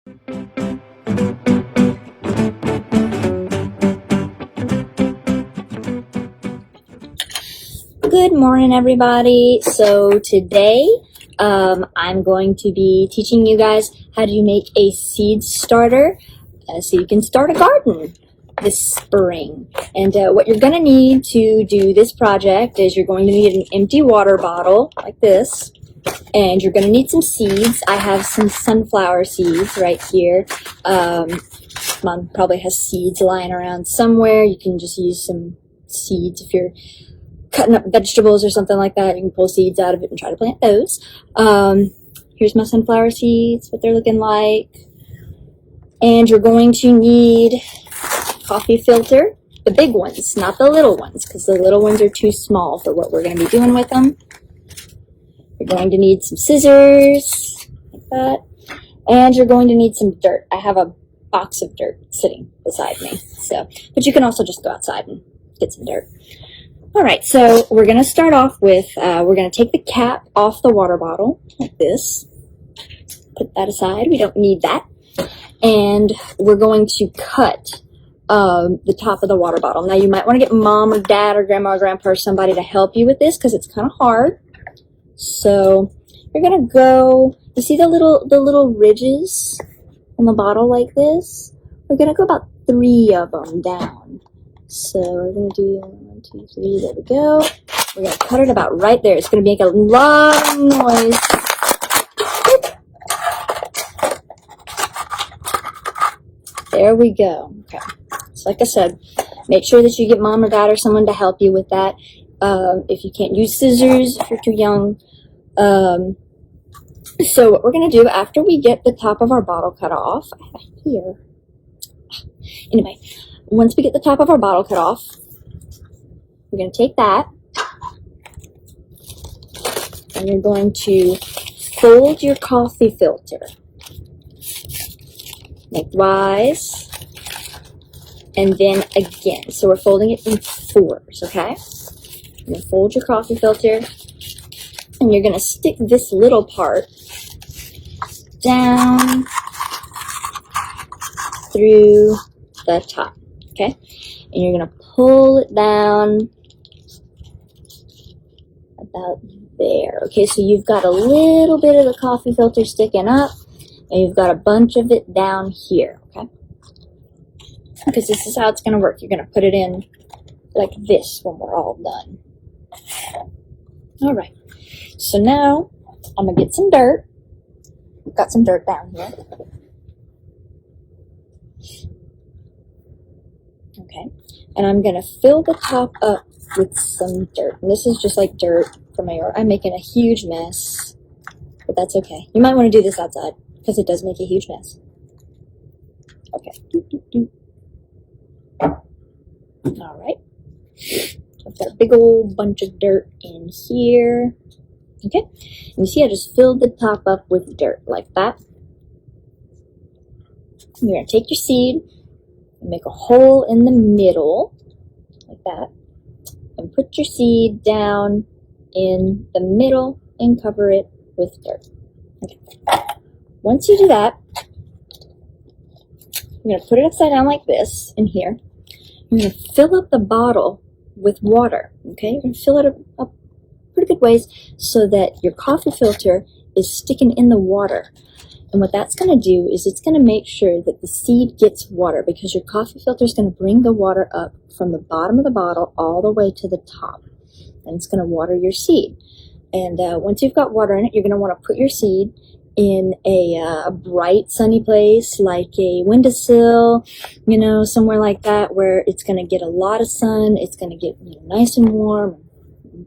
Good morning, everybody. So today I'm going to be teaching you guys how to make a seed starter so you can start a garden this spring. And what you're going to need to do this project is you're going to need an empty water bottle like this, and you're going to need some seeds. I have some sunflower seeds right here. Mom probably has seeds lying around somewhere. You can just use some seeds if you're cutting up vegetables or something like that. You can pull seeds out of it and try to plant those. Here's my sunflower seeds, what they're looking like. And you're going to need coffee filter, the big ones, not the little ones, because the little ones are too small for what we're going to be doing with them. You're going to need some scissors, like that. And you're going to need some dirt. I have a box of dirt sitting beside me. But you can also just go outside and get some dirt. All right, so we're going to start off with, we're going to take the cap off the water bottle like this. Put that aside. We don't need that. And we're going to cut the top of the water bottle. Now, you might want to get mom or dad or grandma or grandpa or somebody to help you with this because it's kind of hard. So you're going to go, you see the little ridges on the bottle like this? We're going to go about 3 of them down. So we're going to do 1, 2, 3, there we go. We're going to cut it about right there. It's going to make a lot of noise. There we go. Okay. So like I said, make sure that you get mom or dad or someone to help you with that. If you can't use scissors, if you're too young. So what we're going to do after we get the top of our bottle cut off, here. Anyway. Once we get the top of our bottle cut off, we're going to take that and you're going to fold your coffee filter lengthwise and then again. So we're folding it in 4s, okay? You're going to fold your coffee filter and you're going to stick this little part down through the top. Okay, and you're going to pull it down about there. Okay, so you've got a little bit of the coffee filter sticking up, and you've got a bunch of it down here, okay? Because this is how it's going to work. You're going to put it in like this when we're all done. All right, so now I'm going to get some dirt. We've got some dirt down here. Okay, and I'm going to fill the top up with some dirt. And this is just like dirt from my yard. I'm making a huge mess, but that's okay. You might want to do this outside because it does make a huge mess. Okay. All right. I've got a big old bunch of dirt in here. Okay, and you see I just filled the top up with dirt like that. You're going to take your seed and make a hole in the middle, like that, and put your seed down in the middle and cover it with dirt. Okay. Once you do that, you're going to put it upside down like this in here. You're going to fill up the bottle with water, okay? You're going to fill it up pretty good ways so that your coffee filter is sticking in the water. And what that's going to do is it's going to make sure that the seed gets water because your coffee filter is going to bring the water up from the bottom of the bottle all the way to the top. And it's going to water your seed. And once you've got water in it, you're going to want to put your seed in a bright, sunny place like a windowsill, you know, somewhere like that where it's going to get a lot of sun. It's going to get nice and warm.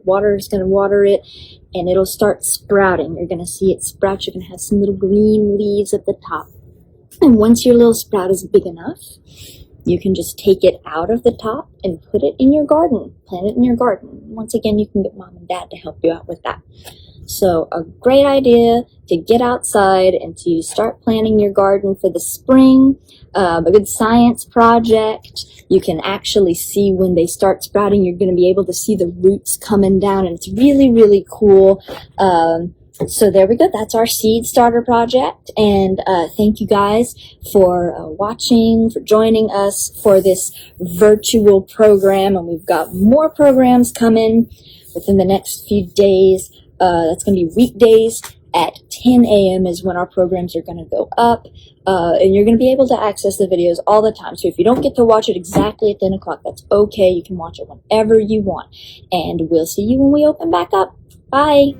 Water is going to water it. And it'll start sprouting. You're going to see it sprout. You're going to have some little green leaves at the top. And once your little sprout is big enough, you can just take it out of the top and put it in your garden. Plant it in your garden. Once again, you can get mom and dad to help you out with that. So a great idea to get outside and to start planning your garden for the spring. A good science project. You can actually see when they start sprouting, you're going to be able to see the roots coming down, and it's really, really cool. So there we go. That's our seed starter project. And thank you guys for watching, for joining us for this virtual program. And we've got more programs coming within the next few days. That's going to be weekdays at 10 a.m. is when our programs are going to go up. And you're going to be able to access the videos all the time. So if you don't get to watch it exactly at 10 o'clock, that's okay. You can watch it whenever you want. And we'll see you when we open back up. Bye.